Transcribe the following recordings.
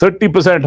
30%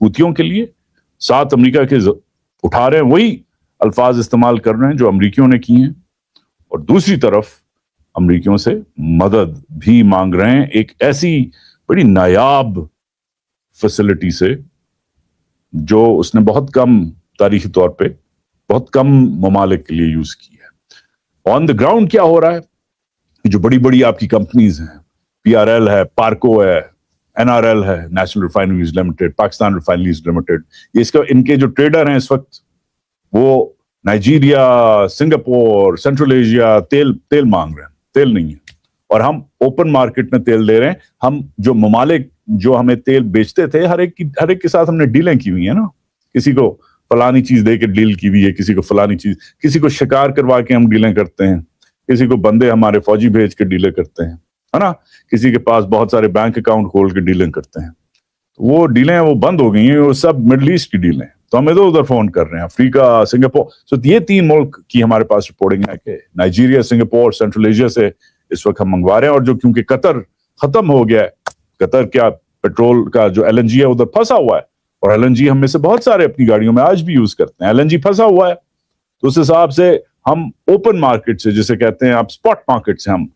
حوثیوں کے لیے، ساتھ امریکہ کے اٹھا رہے ہیں، وہی الفاظ استعمال کر رہے ہیں جو امریکیوں نے کی ہیں، اور دوسری طرف امریکیوں سے مدد بھی مانگ رہے ہیں ایک ایسی بڑی نایاب فیسلٹی سے جو اس نے بہت کم تاریخی طور پہ بہت کم ممالک کے لیے یوز کی ہے۔ آن دا گراؤنڈ کیا ہو رہا ہے؟ جو بڑی بڑی آپ کی کمپنیز ہیں، پی آر ایل ہے، پارکو ہے، این آر ایل ہے، national refineries limited, Pakistan refineries limited, یہ ان کے جو ٹریڈر ہیں اس وقت وہ نائجیریا، سنگاپور، سینٹرل ایشیا تیل مانگ رہے ہیں، تیل نہیں ہے، اور ہم اوپن مارکیٹ میں تیل دے رہے ہیں۔ ہم جو ممالک جو ہمیں تیل بیچتے تھے، ہر ایک کے ساتھ ہم نے ڈیلیں کی ہوئی ہیں نا، کسی کو فلانی چیز دے کے ڈیل کی ہوئی ہے، کسی کو فلانی چیز، کسی کو شکار کروا کے ہم ڈیلیں کرتے ہیں، کسی کو بندے ہمارے فوجی بھیج کے ڈیلیں کرتے ہیں، ہے نا، کسی کے پاس بہت سارے بینک اکاؤنٹ کھول کے ڈیلیں کرتے ہیں۔ وہ ڈیلیں وہ بند ہو گئی ہیں، وہ سب مڈل ایسٹ کی ڈیلیں، تو ہم ادھر ادھر فون کر رہے ہیں، افریقہ، سنگاپور، تو یہ 3 ملک کی ہمارے پاس رپورٹنگ ہے کہ نائجیریا، سنگاپور، سینٹرل ایشیا سے اس وقت ہم منگوا رہے ہیں، اور جو کیونکہ قطر ختم ہو گیا ہے، قطر کیا پیٹرول کا جو ایل این جی ہے ادھر پھنسا ہوا ہے، اور ایل این جی ہم میں سے بہت سارے اپنی گاڑیوں میں آج بھی یوز کرتے ہیں، ایل این جی پھنسا ہوا ہے، تو اس حساب سے ہم اوپن مارکیٹ سے، جسے کہتے ہیں آپ اسپاٹ مارکیٹ سے ہم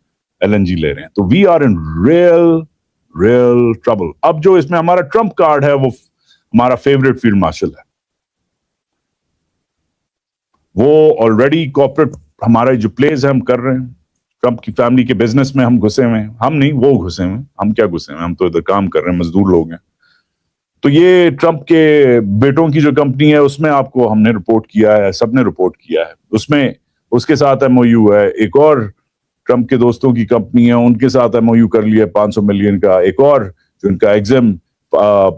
ایل این جی لے رہے ہیں، تو we are in real trouble. اب جو اس میں ہمارا ٹرمپ کارڈ ہے وہ ہمارا فیوریٹ فیلڈ مارشل ہے، وہ آلریڈی کارپوریٹ ہمارا جو پلیز ہے ہم کر رہے ہیں، ٹرمپ کی فیملی کے بزنس میں ہم گھسے ہوئے ہیں، ہم نہیں وہ گھسے ہوئے ہیں، ہم کیا گھسے ہوئے ہیں، ہم تو ادھر کام کر رہے ہیں، مزدور لوگ ہیں۔ تو یہ ٹرمپ کے بیٹوں کی جو کمپنی ہے اس میں آپ کو ہم نے رپورٹ کیا ہے، سب نے رپورٹ کیا ہے، اس میں اس کے ساتھ ایم او یو ہے، ایک اور ٹرمپ کے دوستوں کی کمپنی ہے ان کے ساتھ ایم او یو کر لیا 500 ملین کا، ایک اور جو ان کا ایگزم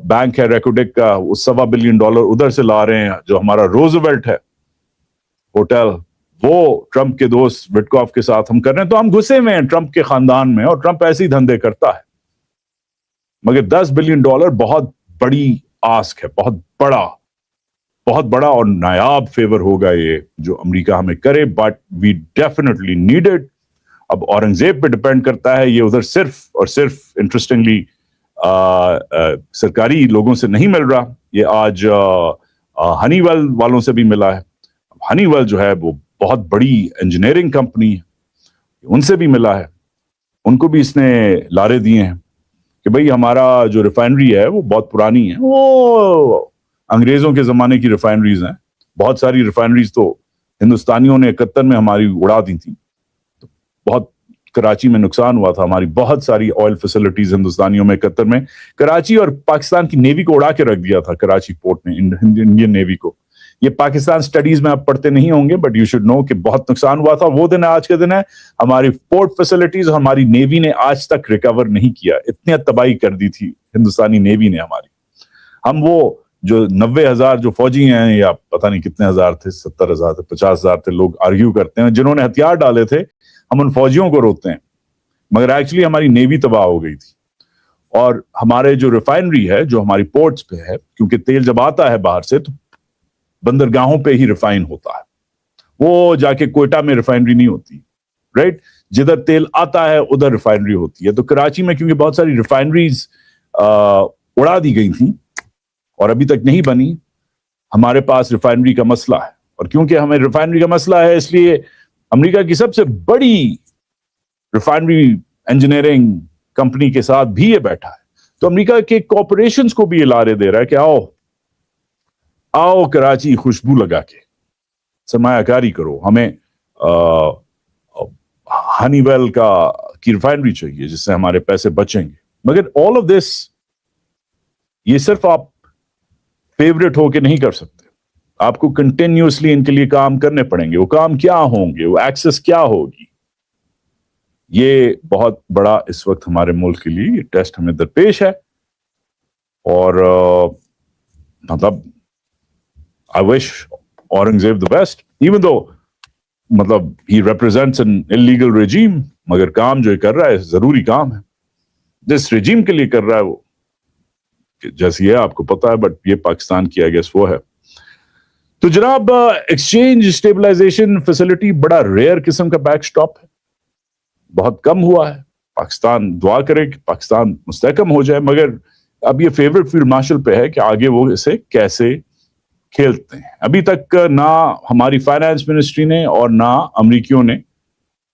بینک ہے ریکوڈک کا، وہ $1.25 بلین ادھر سے لا رہے ہیں، جو ہمارا روزویلٹ ہے ہوٹل وہ ٹرمپ کے دوست وٹکاف کے ساتھ ہم کر رہے ہیں، تو ہم گھسے ہوئے ہیں ٹرمپ کے خاندان میں، اور ٹرمپ ایسے ہی دھندے کرتا ہے، مگر $10 بلین بہت بڑی آسک ہے، بہت بڑا اور نایاب فیور ہوگا یہ جو امریکہ ہمیں کرے، but we definitely need it. اب اورنگزیب پہ ڈپینڈ کرتا ہے، یہ ادھر صرف اور صرف انٹرسٹنگلی سرکاری لوگوں سے نہیں مل رہا، یہ آج ہنی ویل والوں سے بھی ملا ہے۔ ہنی ویل جو ہے وہ بہت بڑی انجینئرنگ کمپنی ہے، ان سے بھی ملا ہے، ان کو بھی اس نے لارے دیے ہیں کہ بھئی ہمارا جو ریفائنری ہے وہ بہت پرانی ہے، وہ انگریزوں کے زمانے کی ریفائنریز ہیں، بہت ساری ریفائنریز تو ہندوستانیوں نے 71 میں ہماری اڑا دی تھی، بہت کراچی میں نقصان ہوا تھا، ہماری بہت ساری آئل فیسلٹیز ہندوستانیوں میں 71 میں کراچی اور پاکستان کی نیوی کو اڑا کے رکھ دیا تھا، کراچی پورٹ نے انڈین نیوی کو۔ یہ پاکستان سٹڈیز میں آپ پڑھتے نہیں ہوں گے، بٹ یو شوڈ نو کہ بہت نقصان ہوا تھا، وہ دن آج کا دن ہے، ہماری پورٹ فیسلٹیز ہماری نیوی نے آج تک ریکور نہیں کیا، اتنی تباہی کر دی تھی ہندوستانی نیوی نے ہماری۔ ہم وہ جو 90,000 جو فوجی ہیں، یا پتہ نہیں کتنے ہزار تھے، 70,000 تھے، 50,000 تھے، لوگ آرگیو کرتے ہیں جنہوں نے ہتھیار ڈالے تھے، ہم ان فوجیوں کو روکتے ہیں، مگر ایکچولی ہماری نیوی تباہ ہو گئی تھی۔ اور ہمارے جو ریفائنری ہے جو ہماری پورٹس پہ ہے، کیونکہ تیل جب آتا ہے باہر سے تو بندرگاہوں پہ ہی ریفائن ہوتا ہے، وہ جا کے کوئٹہ میں ریفائنری نہیں ہوتی، رائٹ، جدھر تیل آتا ہے ادھر ریفائنری ہوتی ہے۔ تو کراچی میں کیونکہ بہت ساری ریفائنریز اڑا دی گئی تھیں اور ابھی تک نہیں بنی، ہمارے پاس ریفائنری کا مسئلہ ہے، اور کیونکہ ہمیں ریفائنری کا مسئلہ ہے اس لیے امریکہ کی سب سے بڑی ریفائنری انجینئرنگ کمپنی کے ساتھ بھی یہ بیٹھا ہے، تو امریکہ کے کارپوریشنز کو بھی یہ لارے دے رہا ہے کہ آؤ کراچی خوشبو لگا کے سرمایہ کاری کرو، ہمیں ہنی ویل کی ریفائنری چاہیے جس سے ہمارے پیسے بچیں گے۔ مگر آل آف دس یہ صرف آپ فیوریٹ ہو کے نہیں کر سکتے، آپ کو کنٹینیوسلی ان کے لیے کام کرنے پڑیں گے۔ وہ کام کیا ہوں گے، وہ ایکسس کیا ہوگی، یہ بہت بڑا اس وقت ہمارے ملک کے لیے یہ ٹیسٹ ہمیں درپیش ہے، اور مطلب I wish Aurangzeb the best, even though مطلب he represents an illegal regime، مگر کام جو کر رہا ہے ضروری کام ہے، جس رجیم کے لیے کر رہا ہے وہ جیسی ہے آپ کو پتا ہے، بٹ یہ پاکستان کی I guess وہ ہے۔ تو جناب ایکسچینج اسٹیبلائزیشن فیسلٹی بڑا ریئر قسم کا بیک سٹاپ ہے، بہت کم ہوا ہے، پاکستان دعا کرے کہ پاکستان مستحکم ہو جائے، مگر اب یہ فیوریٹ فیلڈ مارشل پہ ہے کہ آگے وہ اسے کیسے کھیلتے ہیں. ابھی تک نہ ہماری فائنانس منسٹری نے اور نہ امریکیوں نے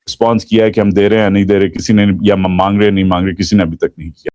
رسپانس کیا ہے کہ ہم دے رہے ہیں یا نہیں دے رہے, کسی نے یا مانگ رہے ہیں نہیں مانگ رہے, کسی نے ابھی تک نہیں کیا.